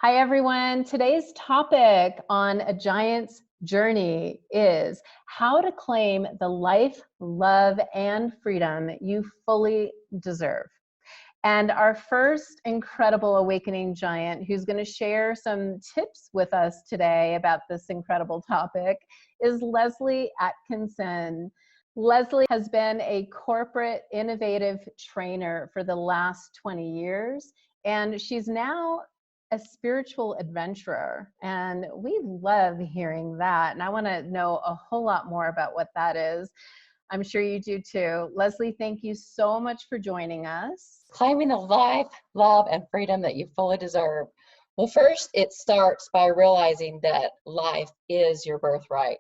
Hi, everyone. Today's topic on a giant's journey is how to claim the life, love, and freedom you fully deserve. And our first incredible awakening giant who's going to share some tips with us today about this incredible topic is Leslie Atkinson. Leslie has been a corporate innovative trainer for the last 20 years, and she's now a spiritual adventurer. And we love hearing that. And I want to know a whole lot more about what that is. I'm sure you do too. Leslie, thank you so much for joining us. Claiming the life, love, and freedom that you fully deserve. Well, first, it starts by realizing that life is your birthright.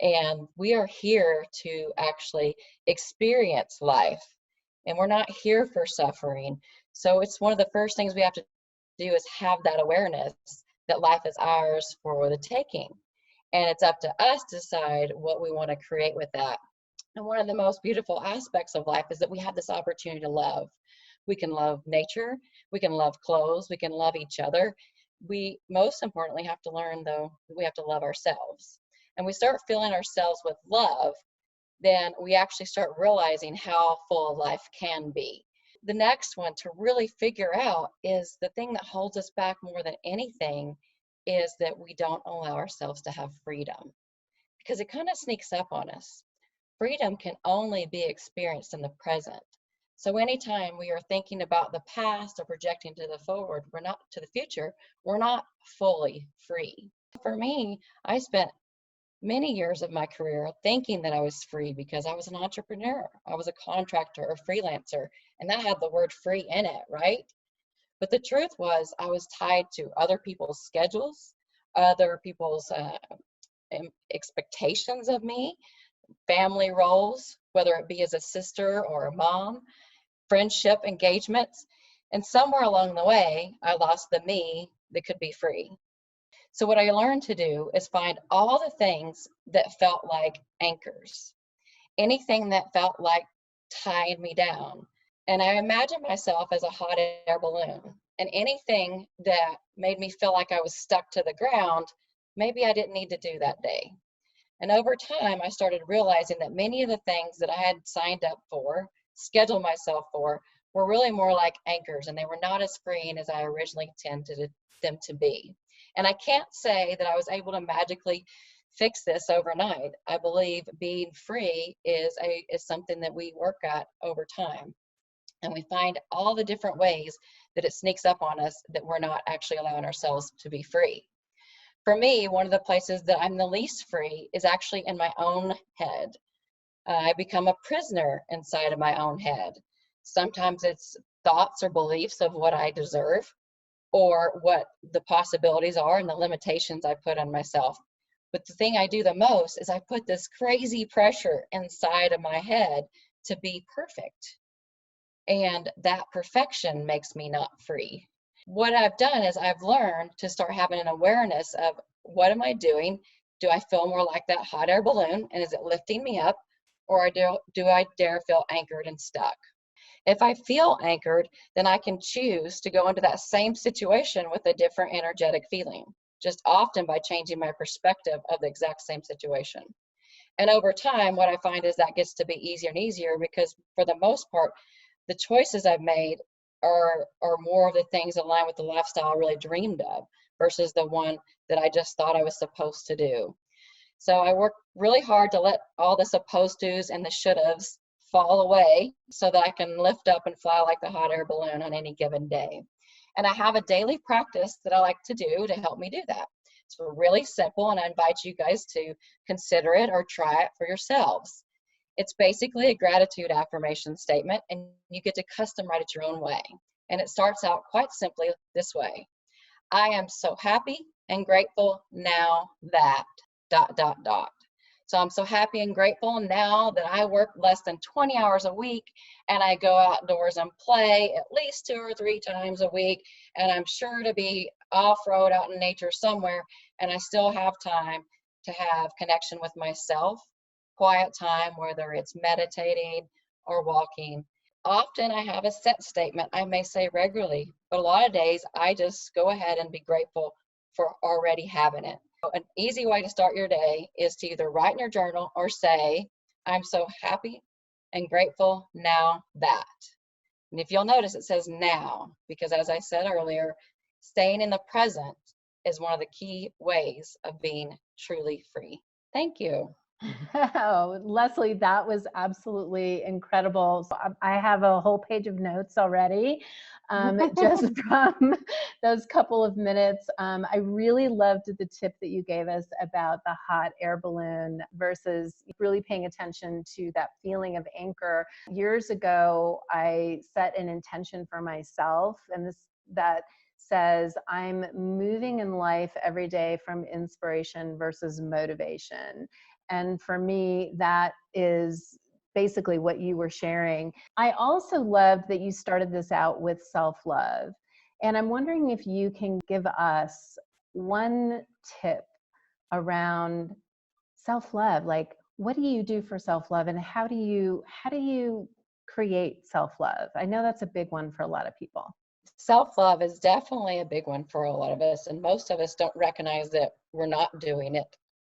And we are here to actually experience life. And we're not here for suffering. So it's one of the first things we have to do is have that awareness that life is ours for the taking. And it's up to us to decide what we want to create with that. And one of the most beautiful aspects of life is that we have this opportunity to love. We can love nature, we can love clothes, we can love each other. We most importantly have to learn, though, we have to love ourselves. And we start filling ourselves with love, then we actually start realizing how full life can be. The next one to really figure out is the thing that holds us back more than anything is that we don't allow ourselves to have freedom, because it kind of sneaks up on us. Freedom can only be experienced in the present. So anytime we are thinking about the past or projecting to the forward, we're not to the future, we're not fully free. For me, I spent many years of my career thinking that I was free because I was an entrepreneur. I was a contractor or freelancer, and that had the word free in it, right? But the truth was I was tied to other people's schedules, other people's expectations of me, family roles, whether it be as a sister or a mom, friendship engagements, and somewhere along the way, I lost the me that could be free. So what I learned to do is find all the things that felt like anchors, anything that felt like tied me down. And I imagined myself as a hot air balloon, and anything that made me feel like I was stuck to the ground, maybe I didn't need to do that day. And over time, I started realizing that many of the things that I had signed up for, scheduled myself for, were really more like anchors, and they were not as freeing as I originally intended them to be. And I can't say that I was able to magically fix this overnight. I believe being free is something that we work at over time. And we find all the different ways that it sneaks up on us that we're not actually allowing ourselves to be free. For me, one of the places that I'm the least free is actually in my own head. I become a prisoner inside of my own head. Sometimes it's thoughts or beliefs of what I deserve or what the possibilities are and the limitations I put on myself. But the thing I do the most is I put this crazy pressure inside of my head to be perfect. And that perfection makes me not free. What I've done is I've learned to start having an awareness of what am I doing? Do I feel more like that hot air balloon, and is it lifting me up, or do I dare feel anchored and stuck? If I feel anchored, then I can choose to go into that same situation with a different energetic feeling, just often by changing my perspective of the exact same situation. And over time, what I find is that gets to be easier and easier because for the most part, the choices I've made are more of the things that align with the lifestyle I really dreamed of versus the one that I just thought I was supposed to do. So I work really hard to let all the supposed tos and the should haves fall away so that I can lift up and fly like the hot air balloon on any given day. And I have a daily practice that I like to do to help me do that. It's really simple, and I invite you guys to consider it or try it for yourselves. It's basically a gratitude affirmation statement, and you get to custom write it your own way. And it starts out quite simply this way. I am so happy and grateful now that ... So I'm so happy and grateful now that I work less than 20 hours a week and I go outdoors and play at least 2 or 3 times a week, and I'm sure to be off-road out in nature somewhere, and I still have time to have connection with myself, quiet time, whether it's meditating or walking. Often I have a set statement I may say regularly, but a lot of days I just go ahead and be grateful for already having it. So an easy way to start your day is to either write in your journal or say, I'm so happy and grateful now that. And if you'll notice, it says now, because as I said earlier, staying in the present is one of the key ways of being truly free. Thank you. Oh, Leslie, that was absolutely incredible. So I have a whole page of notes already, just from those couple of minutes. I really loved the tip that you gave us about the hot air balloon versus really paying attention to that feeling of anchor. Years ago, I set an intention for myself, and that says I'm moving in life every day from inspiration versus motivation. And for me, that is basically what you were sharing. I also loved that you started this out with self-love. And I'm wondering if you can give us one tip around self-love. Like, what do you do for self-love, and how do you create self-love? I know that's a big one for a lot of people. Self-love is definitely a big one for a lot of us, and most of us don't recognize that we're not doing it.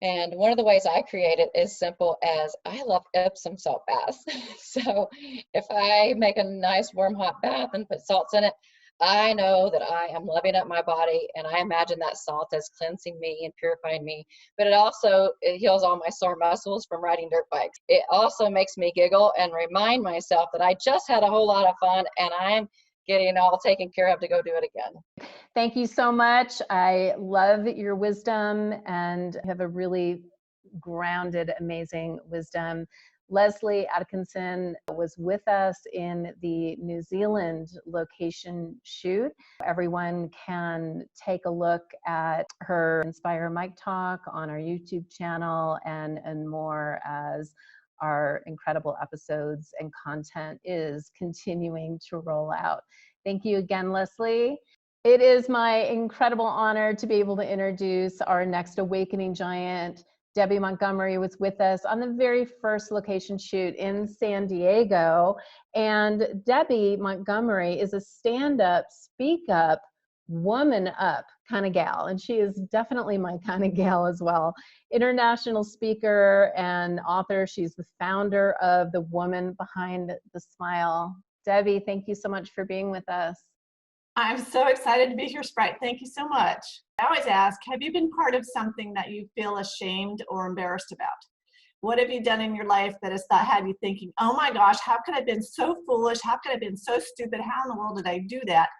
And one of the ways I create it is simple as I love Epsom salt baths. So if I make a nice warm hot bath and put salts in it, I know that I am loving up my body, and I imagine that salt as cleansing me and purifying me. But it heals all my sore muscles from riding dirt bikes. It also makes me giggle and remind myself that I just had a whole lot of fun and I'm getting all taken care of to go do it again. Thank you so much. I love your wisdom, and you have a really grounded, amazing wisdom. Leslie Atkinson was with us in the New Zealand location shoot. Everyone can take a look at her Inspire Mike Talk on our YouTube channel and more as our incredible episodes and content is continuing to roll out. Thank you again, Leslie. It is my incredible honor to be able to introduce our next Awakening Giant. Debby Montgomery was with us on the very first location shoot in San Diego. And Debby Montgomery is a stand-up, speak-up, woman-up kind of gal. And she is definitely my kind of gal as well. International speaker and author. She's the founder of The Woman Behind the Smile. Debby, thank you so much for being with us. I'm so excited to be here, Sprite. Thank you so much. I always ask, have you been part of something that you feel ashamed or embarrassed about? What have you done in your life that has had you thinking, oh my gosh, how could I have been so foolish? How could I have been so stupid? How in the world did I do that?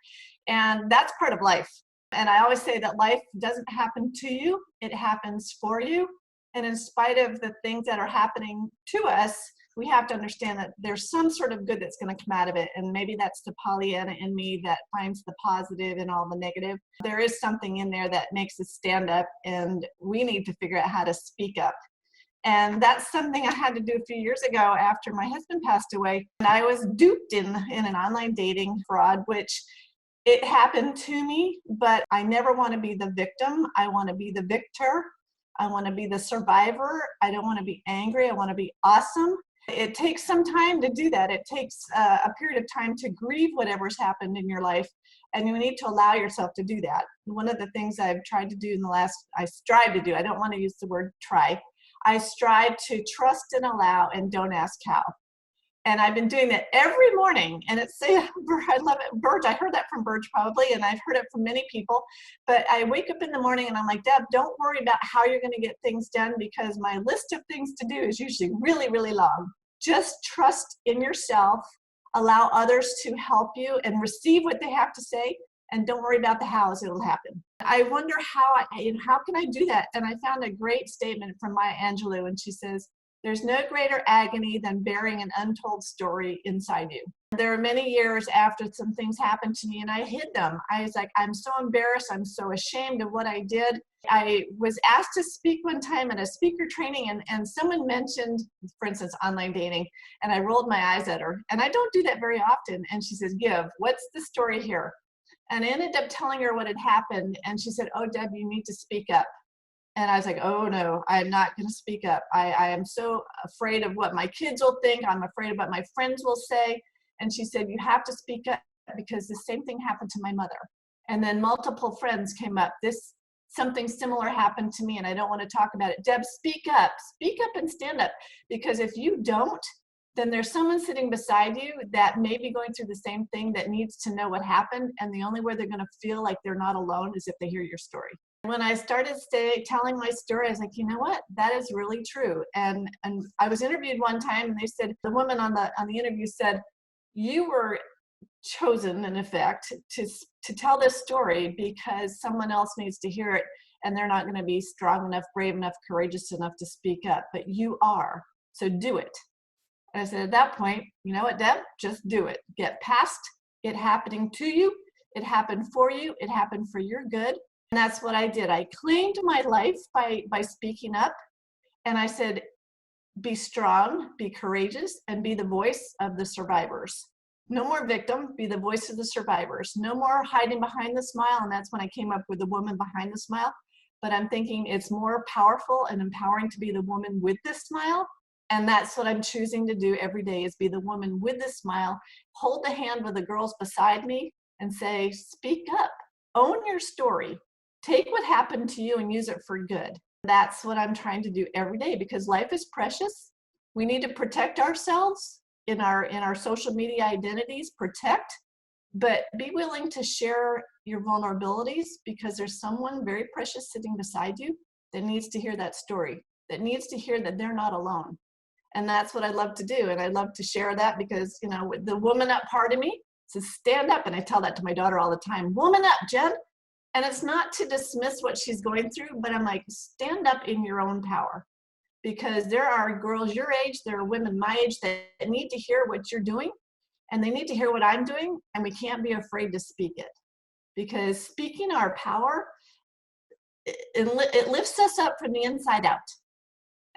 And that's part of life. And I always say that life doesn't happen to you, it happens for you. And in spite of the things that are happening to us, we have to understand that there's some sort of good that's going to come out of it. And maybe that's the Pollyanna in me that finds the positive in all the negative. There is something in there that makes us stand up, and we need to figure out how to speak up. And that's something I had to do a few years ago after my husband passed away. And I was duped in an online dating fraud, which it happened to me, but I never want to be the victim. I want to be the victor. I want to be the survivor. I don't want to be angry. I want to be awesome. It takes some time to do that. It takes a period of time to grieve whatever's happened in your life, and you need to allow yourself to do that. One of the things I've tried to do I strive to do, I don't want to use the word try, I strive to trust and allow and don't ask how. And I've been doing that every morning, and I love it. Burge, I heard that from Burge probably, and I've heard it from many people, but I wake up in the morning and I'm like, Deb, don't worry about how you're going to get things done, because my list of things to do is usually really, really long. Just trust in yourself, allow others to help you and receive what they have to say, and don't worry about the hows, it'll happen. I wonder how can I do that? And I found a great statement from Maya Angelou, and she says, there's no greater agony than bearing an untold story inside you. There are many years after some things happened to me, and I hid them. I was like, I'm so embarrassed. I'm so ashamed of what I did. I was asked to speak one time at a speaker training, and someone mentioned, for instance, online dating, and I rolled my eyes at her. And I don't do that very often. And she says, what's the story here? And I ended up telling her what had happened. And she said, oh, Deb, you need to speak up. And I was like, oh no, I'm not going to speak up. I am so afraid of what my kids will think. I'm afraid of what my friends will say. And she said, you have to speak up because the same thing happened to my mother. And then multiple friends came up. Something similar happened to me and I don't want to talk about it. Deb, speak up and stand up. Because if you don't, then there's someone sitting beside you that may be going through the same thing that needs to know what happened. And the only way they're going to feel like they're not alone is if they hear your story. When I started telling my story, I was like, you know what? That is really true. And I was interviewed one time and they said, the woman on the interview said, you were chosen in effect to tell this story because someone else needs to hear it and they're not going to be strong enough, brave enough, courageous enough to speak up, but you are, so do it. And I said, at that point, you know what, Deb, just do it. Get past it happening to you. It happened for you. It happened for your good. And that's what I did. I claimed my life by speaking up. And I said, be strong, be courageous, and be the voice of the survivors. No more victim, be the voice of the survivors. No more hiding behind the smile. And that's when I came up with the woman behind the smile. But I'm thinking it's more powerful and empowering to be the woman with the smile. And that's what I'm choosing to do every day, is be the woman with the smile, hold the hand of the girls beside me and say, speak up, own your story, take what happened to you and use it for good. That's what I'm trying to do every day because life is precious. We need to protect ourselves in our social media identities, but be willing to share your vulnerabilities because there's someone very precious sitting beside you that needs to hear that story, that needs to hear that they're not alone. And that's what I love to do. And I love to share that because, you know, the woman up part of me says, stand up. And I tell that to my daughter all the time, woman up, Jen. And it's not to dismiss what she's going through, but I'm like, stand up in your own power. Because there are girls your age, there are women my age that need to hear what you're doing. And they need to hear what I'm doing. And we can't be afraid to speak it. Because speaking our power, it lifts us up from the inside out.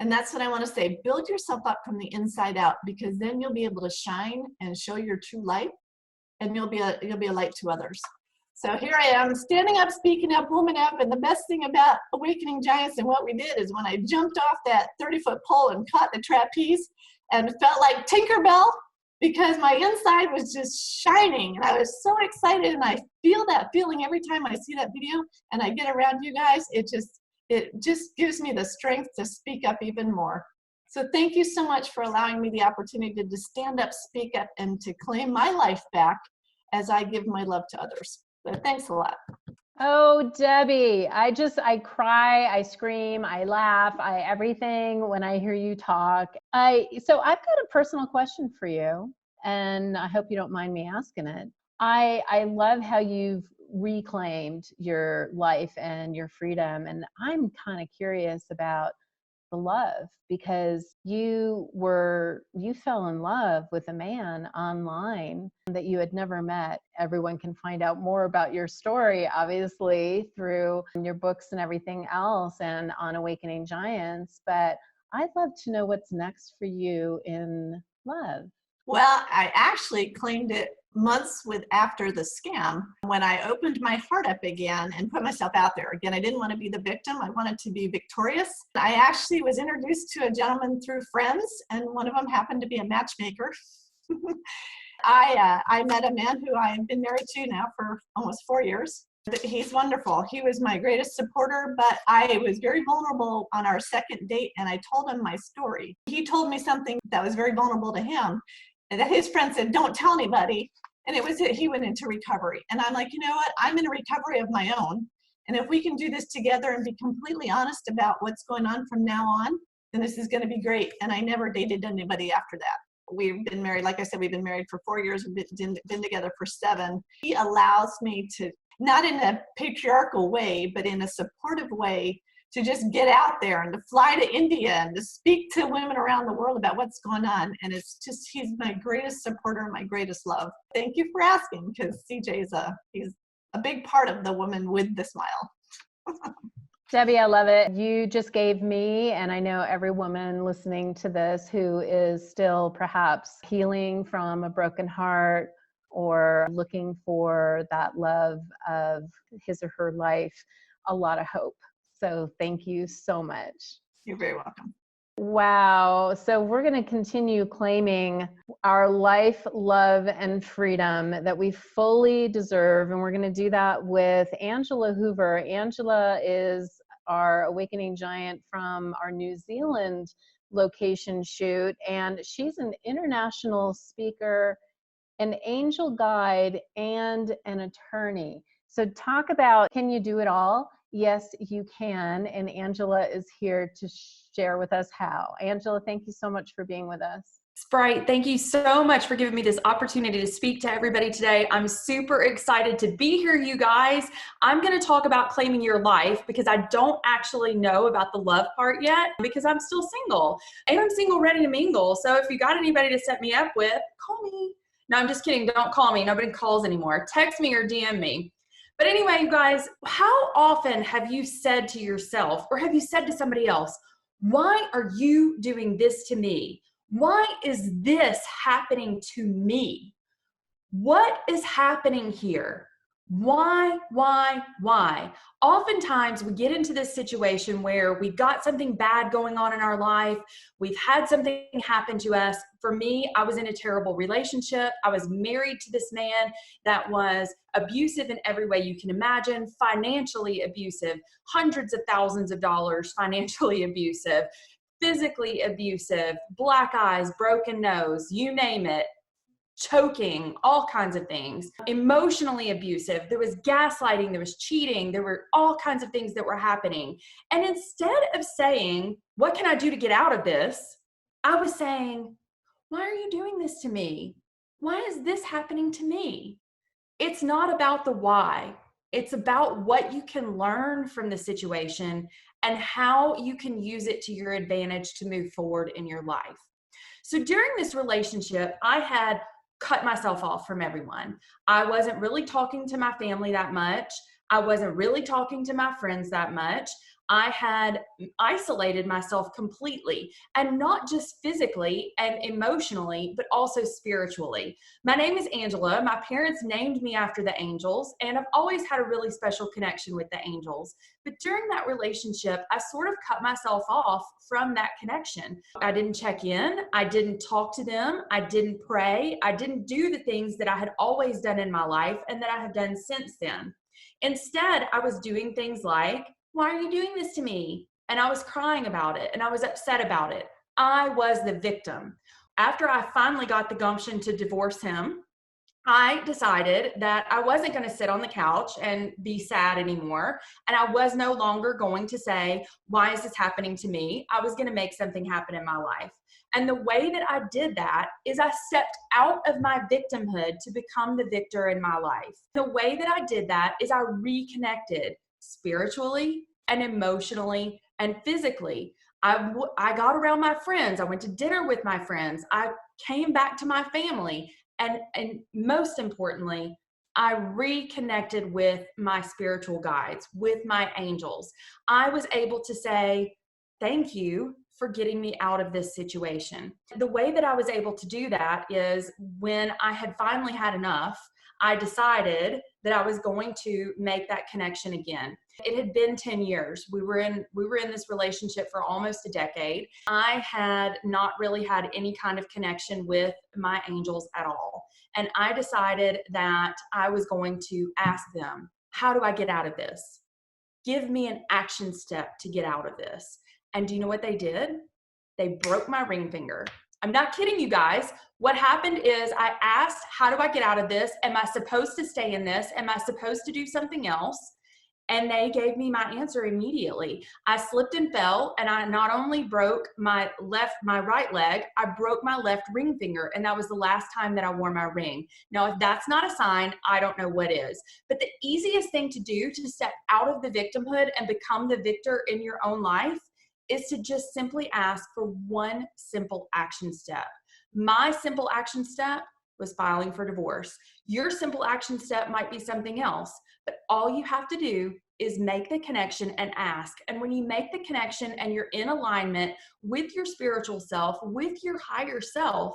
And that's what I want to say. Build yourself up from the inside out, because then you'll be able to shine and show your true light, and you'll be a light to others. So here I am, standing up, speaking up, woman up. And the best thing about Awakening Giants and what we did is when I jumped off that 30-foot pole and caught the trapeze and felt like Tinkerbell, because my inside was just shining and I was so excited, and I feel that feeling every time I see that video and I get around you guys. It just gives me the strength to speak up even more. So thank you so much for allowing me the opportunity to stand up, speak up, and to claim my life back as I give my love to others. So thanks a lot. Oh, Debbie, I cry, I scream, I laugh, everything when I hear you talk. So I've got a personal question for you, and I hope you don't mind me asking it. I love how you've reclaimed your life and your freedom, and I'm kind of curious about the love, because you fell in love with a man online that you had never met. Everyone can find out more about your story, obviously, through your books and everything else and on Awakening Giants. But I'd love to know what's next for you in love. Well, I actually claimed it months after the scam, when I opened my heart up again and put myself out there. Again, I didn't want to be the victim. I wanted to be victorious. I actually was introduced to a gentleman through friends, and one of them happened to be a matchmaker. I met a man who I have been married to now for almost 4 years. He's wonderful. He was my greatest supporter, but I was very vulnerable on our second date, and I told him my story. He told me something that was very vulnerable to him, and that his friend said, don't tell anybody. And it was that he went into recovery. And I'm like, you know what? I'm in a recovery of my own. And if we can do this together and be completely honest about what's going on from now on, then this is going to be great. And I never dated anybody after that. We've been married, like I said, we've been married for 4 years. We've been together for 7. He allows me to, not in a patriarchal way, but in a supportive way, to just get out there and to fly to India and to speak to women around the world about what's going on. And it's just, he's my greatest supporter and my greatest love. Thank you for asking, because CJ he's a big part of the woman with the smile. Debbie, I love it. You just gave me, and I know every woman listening to this who is still perhaps healing from a broken heart or looking for that love of his or her life, a lot of hope. So thank you so much. You're very welcome. Wow. So we're going to continue claiming our life, love, and freedom that we fully deserve. And we're going to do that with Angela Hoover. Angela is our Awakening Giant from our New Zealand location shoot. And she's an international speaker, an angel guide, and an attorney. So talk about, can you do it all? Yes, you can. And Angela is here to share with us how. Angela, thank you so much for being with us. Sprite, thank you so much for giving me this opportunity to speak to everybody today. I'm super excited to be here, you guys. I'm going to talk about claiming your life because I don't actually know about the love part yet because I'm still single. And I'm single, ready to mingle. So if you got anybody to set me up with, call me. No, I'm just kidding. Don't call me. Nobody calls anymore. Text me or DM me. But anyway, you guys, how often have you said to yourself or have you said to somebody else, why are you doing this to me? Why is this happening to me? What is happening here? Why? Oftentimes we get into this situation where we've got something bad going on in our life. We've had something happen to us. For me, I was in a terrible relationship. I was married to this man that was abusive in every way you can imagine, financially abusive, hundreds of thousands of dollars financially abusive, physically abusive, black eyes, broken nose, you name it. Choking, all kinds of things, emotionally abusive. There was gaslighting, there was cheating, there were all kinds of things that were happening. And instead of saying, what can I do to get out of this? I was saying, why are you doing this to me? Why is this happening to me? It's not about the why. It's about what you can learn from the situation and how you can use it to your advantage to move forward in your life. So during this relationship, I had cut myself off from everyone. I wasn't really talking to my family that much. I wasn't really talking to my friends that much. I had isolated myself completely, and not just physically and emotionally, but also spiritually. My name is Angela. My parents named me after the angels, and I've always had a really special connection with the angels. But during that relationship, I sort of cut myself off from that connection. I didn't check in. I didn't talk to them. I didn't pray. I didn't do the things that I had always done in my life and that I have done since then. Instead, I was doing things like, why are you doing this to me? And I was crying about it and I was upset about it. I was the victim. After I finally got the gumption to divorce him, I decided that I wasn't going to sit on the couch and be sad anymore. And I was no longer going to say, why is this happening to me? I was going to make something happen in my life. And the way that I did that is I stepped out of my victimhood to become the victor in my life. The way that I did that is I reconnected spiritually and emotionally and physically. I got around my friends. I went to dinner with my friends. I came back to my family. And most importantly, I reconnected with my spiritual guides, with my angels. I was able to say, thank you for getting me out of this situation. The way that I was able to do that is when I had finally had enough, I decided that I was going to make that connection again. It had been 10 years. We were in this relationship for almost a decade. I had not really had any kind of connection with my angels at all. And I decided that I was going to ask them, how do I get out of this? Give me an action step to get out of this. And do you know what they did? They broke my ring finger. I'm not kidding you guys. What happened is I asked, how do I get out of this? Am I supposed to stay in this? Am I supposed to do something else? And they gave me my answer immediately. I slipped and fell, and I not only broke my right leg, I broke my left ring finger, and that was the last time that I wore my ring. Now, if that's not a sign, I don't know what is. But the easiest thing to do to step out of the victimhood and become the victor in your own life is to just simply ask for one simple action step. My simple action step was filing for divorce. Your simple action step might be something else, but all you have to do is make the connection and ask. And when you make the connection and you're in alignment with your spiritual self, with your higher self,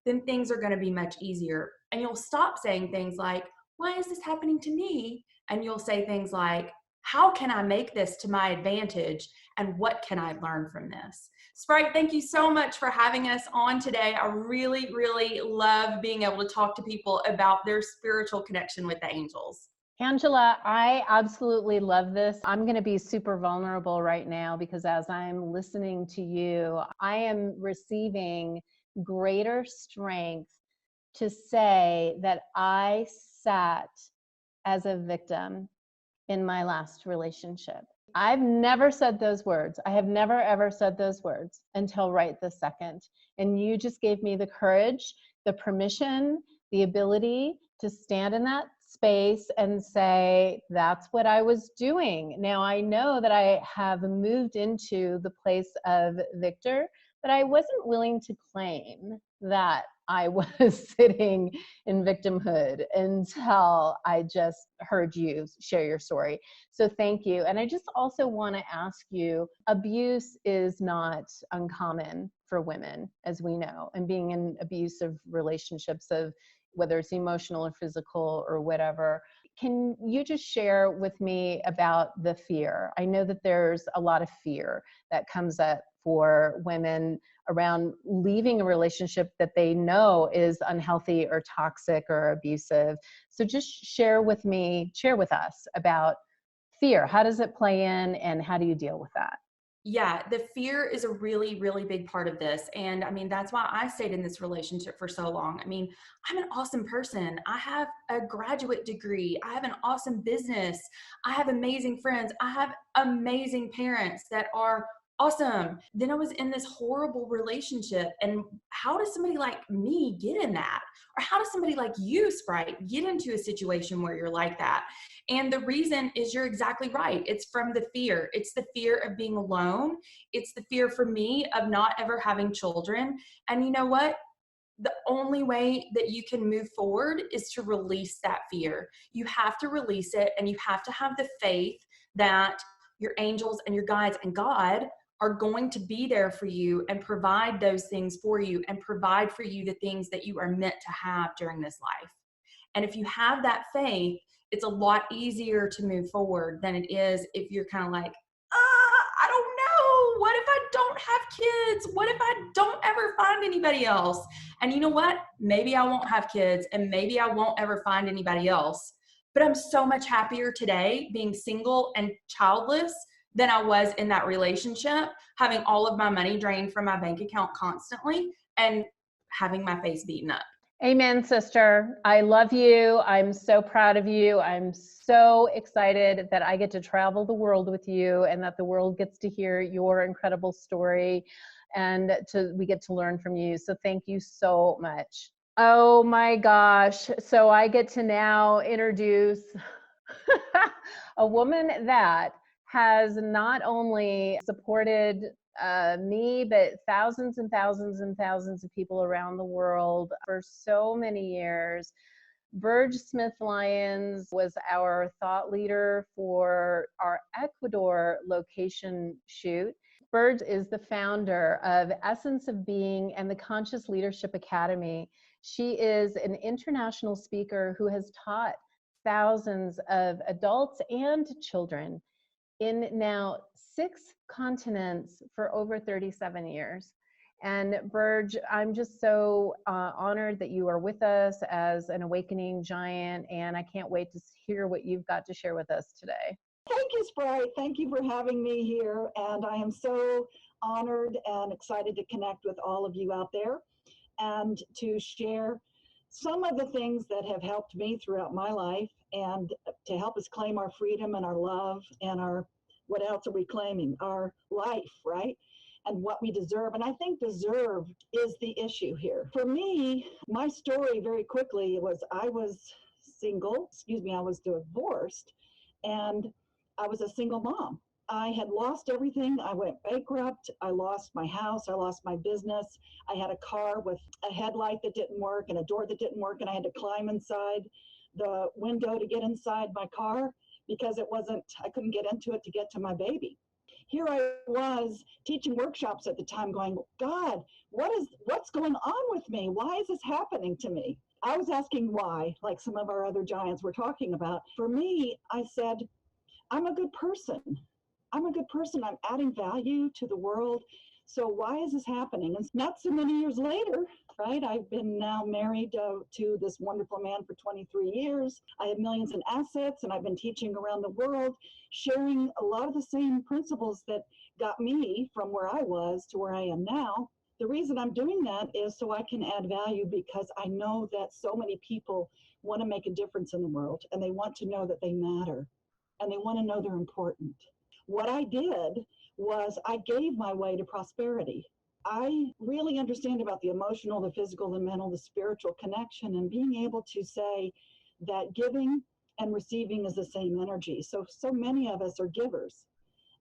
then things are going to be much easier. And you'll stop saying things like, why is this happening to me? And you'll say things like, how can I make this to my advantage? And what can I learn from this? Sprite, thank you so much for having us on today. I really, really love being able to talk to people about their spiritual connection with the angels. Angela, I absolutely love this. I'm going to be super vulnerable right now because as I'm listening to you, I am receiving greater strength to say that I sat as a victim in my last relationship. I've never said those words. I have never, ever said those words until right this second. And you just gave me the courage, the permission, the ability to stand in that space and say, that's what I was doing. Now I know that I have moved into the place of victor, but I wasn't willing to claim that I was sitting in victimhood until I just heard you share your story. So thank you. And I just also want to ask you, abuse is not uncommon for women, as we know, and being in abusive relationships of whether it's emotional or physical or whatever. Can you just share with me about the fear? I know that there's a lot of fear that comes up for women around leaving a relationship that they know is unhealthy or toxic or abusive. So just share with us about fear. How does it play in and how do you deal with that? Yeah, the fear is a really, really big part of this. And I mean, that's why I stayed in this relationship for so long. I mean, I'm an awesome person. I have a graduate degree. I have an awesome business. I have amazing friends. I have amazing parents that are awesome. Then I was in this horrible relationship. And how does somebody like me get in that? Or how does somebody like you, Sprite, get into a situation where you're like that? And the reason is you're exactly right. It's from the fear. It's the fear of being alone. It's the fear for me of not ever having children. And you know what? The only way that you can move forward is to release that fear. You have to release it, and you have to have the faith that your angels and your guides and God are going to be there for you and provide those things for you and provide for you the things that you are meant to have during this life. And if you have that faith, it's a lot easier to move forward than it is if you're kind of like, I don't know. What if I don't have kids? What if I don't ever find anybody else? And you know what? Maybe I won't have kids and maybe I won't ever find anybody else. But I'm so much happier today being single and childless than I was in that relationship, having all of my money drained from my bank account constantly and having my face beaten up. Amen, sister. I love you. I'm so proud of you. I'm so excited that I get to travel the world with you and that the world gets to hear your incredible story and we get to learn from you. So thank you so much. Oh my gosh. So I get to now introduce a woman that has not only supported me, but thousands and thousands and thousands of people around the world for so many years. Burge Smith-Lyons was our thought leader for our Ecuador location shoot. Burge is the founder of Essence of Being and the Conscious Leadership Academy. She is an international speaker who has taught thousands of adults and children in now 6 continents for over 37 years. And Burge, I'm just so honored that you are with us as an awakening giant, and I can't wait to hear what you've got to share with us today. Thank you, Sprite. Thank you for having me here. And I am so honored and excited to connect with all of you out there and to share some of the things that have helped me throughout my life and to help us claim our freedom and our love and our, what else are we claiming? Our life, right? And what we deserve. And I think deserve is the issue here. For me, my story very quickly was I was I was divorced, and I was a single mom. I had lost everything. I went bankrupt. I lost my house. I lost my business. I had a car with a headlight that didn't work and a door that didn't work, and I had to climb inside the window to get inside my car because I couldn't get into it to get to my baby. Here I was teaching workshops at the time going, God, what's going on with me? Why is this happening to me? I was asking why, like some of our other giants were talking about. For me, I said, I'm a good person. I'm a good person. I'm adding value to the world. So why is this happening? And not so many years later, right? I've been now married to this wonderful man for 23 years. I have millions in assets, and I've been teaching around the world, sharing a lot of the same principles that got me from where I was to where I am now. The reason I'm doing that is so I can add value, because I know that so many people want to make a difference in the world, and they want to know that they matter, and they want to know they're important. What I did was I gave my way to prosperity. I really understand about the emotional, the physical, the mental, the spiritual connection, and being able to say that giving and receiving is the same energy. So many of us are givers,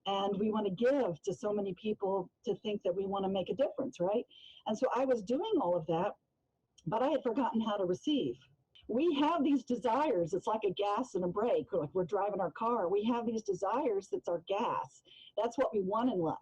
and we want to give to so many people to think that we want to make a difference, right? And so I was doing all of that, but I had forgotten how to receive. We have these desires. It's like a gas and a brake, or like we're driving our car. We have these desires. That's our gas. That's what we want in life.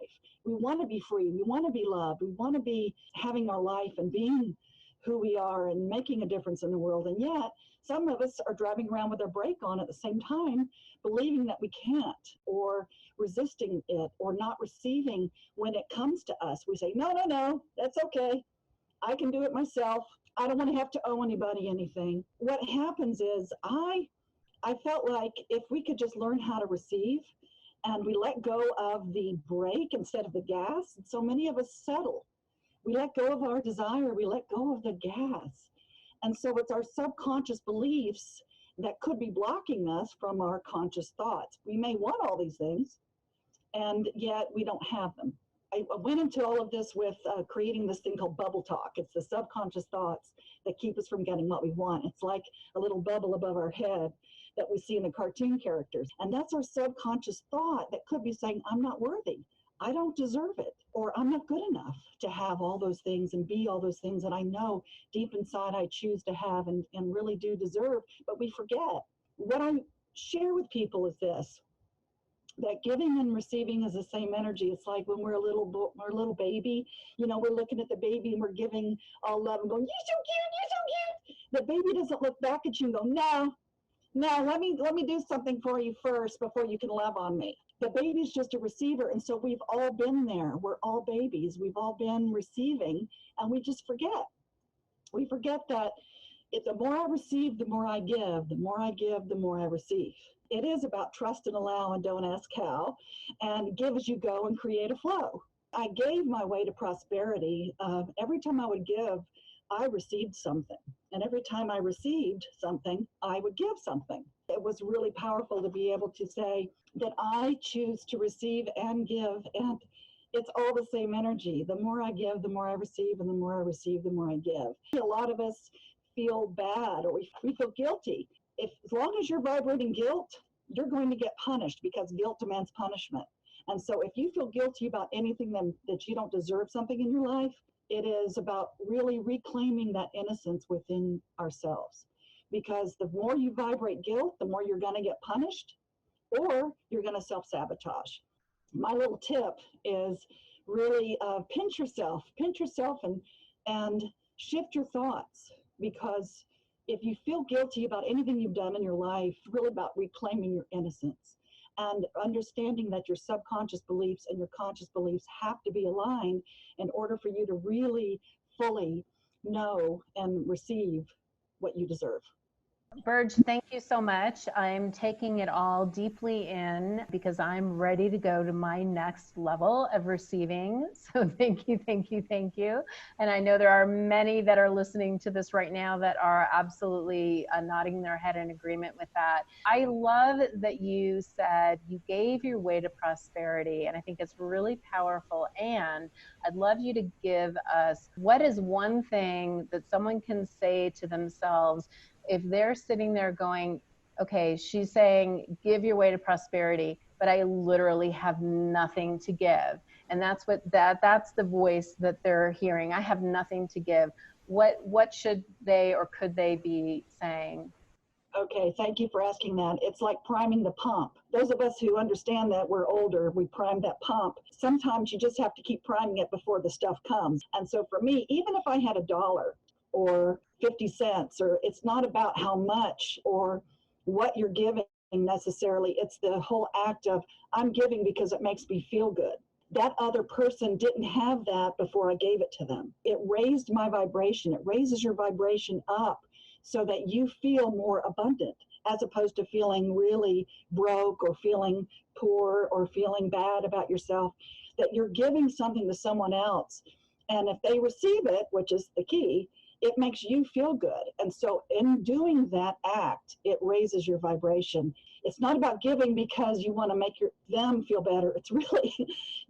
We want to be free. We want to be loved. We want to be having our life and being who we are and making a difference in the world. And yet, some of us are driving around with our brake on at the same time, believing that we can't, or resisting it, or not receiving when it comes to us. We say, no, no, no, that's okay. I can do it myself. I don't want to have to owe anybody anything. What happens is I felt like if we could just learn how to receive, and we let go of the brake instead of the gas, and so many of us settle. We let go of our desire. We let go of the gas. And so it's our subconscious beliefs that could be blocking us from our conscious thoughts. We may want all these things, and yet we don't have them. I went into all of this with creating this thing called bubble talk. It's the subconscious thoughts that keep us from getting what we want. It's like a little bubble above our head that we see in the cartoon characters. And that's our subconscious thought that could be saying, I'm not worthy. I don't deserve it. Or I'm not good enough to have all those things and be all those things that I know deep inside I choose to have and really do deserve. But we forget. What I share with people is this: that giving and receiving is the same energy. It's like when we're a little baby, you know, we're looking at the baby and we're giving all love and going, you're so cute, you're so cute. The baby doesn't look back at you and go, no, let me do something for you first before you can love on me. The baby's just a receiver. And so we've all been there. We're all babies. We've all been receiving, and we just forget. We forget that the more I receive, the more I give. The more I give, the more I receive. It is about trust and allow and don't ask how, and give as you go and create a flow. I gave my way to prosperity. Every time I would give, I received something. And every time I received something, I would give something. It was really powerful to be able to say that I choose to receive and give, and it's all the same energy. The more I give, the more I receive, and the more I receive, the more I give. A lot of us feel bad, or we feel guilty. As long as you're vibrating guilt, you're going to get punished, because guilt demands punishment. And so if you feel guilty about anything that you don't deserve something in your life, it is about really reclaiming that innocence within ourselves. Because the more you vibrate guilt, the more you're going to get punished, or you're going to self-sabotage. My little tip is really pinch yourself and shift your thoughts, because if you feel guilty about anything you've done in your life, it's really about reclaiming your innocence and understanding that your subconscious beliefs and your conscious beliefs have to be aligned in order for you to really fully know and receive what you deserve. Burge, thank you so much. I'm taking it all deeply in, because I'm ready to go to my next level of receiving. So thank you, thank you, thank you. And I know there are many that are listening to this right now that are absolutely nodding their head in agreement with that. I love that you said you gave your way to prosperity, and I think it's really powerful. And I'd love you to give us, what is one thing that someone can say to themselves if they're sitting there going, okay, she's saying, give your way to prosperity, but I literally have nothing to give. And that's the voice that they're hearing. I have nothing to give. What should they or could they be saying? Okay, thank you for asking that. It's like priming the pump. Those of us who understand that we're older, we prime that pump. Sometimes you just have to keep priming it before the stuff comes. And so for me, even if I had $1 or 50 cents, or it's not about how much or what you're giving, necessarily. It's the whole act of, I'm giving because it makes me feel good. That other person didn't have that before I gave it to them. It raised my vibration. It raises your vibration up so that you feel more abundant, as opposed to feeling really broke or feeling poor or feeling bad about yourself. That you're giving something to someone else, and if they receive it, which is the key, it makes you feel good. And so in doing that act, it raises your vibration. It's not about giving because you want to make them feel better. It's really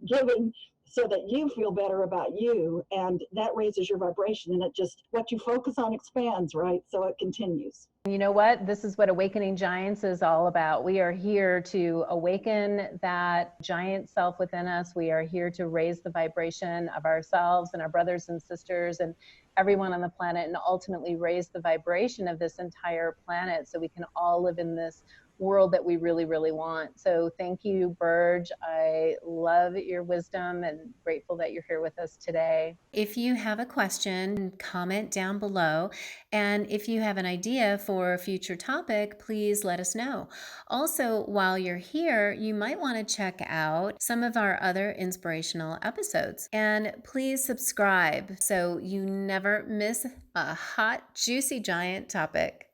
giving so that you feel better about you, and that raises your vibration, and it just, what you focus on expands, right? So it continues. You know what? This is what Awakening Giants is all about. We are here to awaken that giant self within us. We are here to raise the vibration of ourselves and our brothers and sisters and everyone on the planet, and ultimately raise the vibration of this entire planet so we can all live in this world that we really, really want. So thank you, Burge. I love your wisdom and grateful that you're here with us today. If you have a question, comment down below. And if you have an idea for a future topic, please let us know. Also, while you're here, you might want to check out some of our other inspirational episodes. And please subscribe so you never miss a hot, juicy giant topic.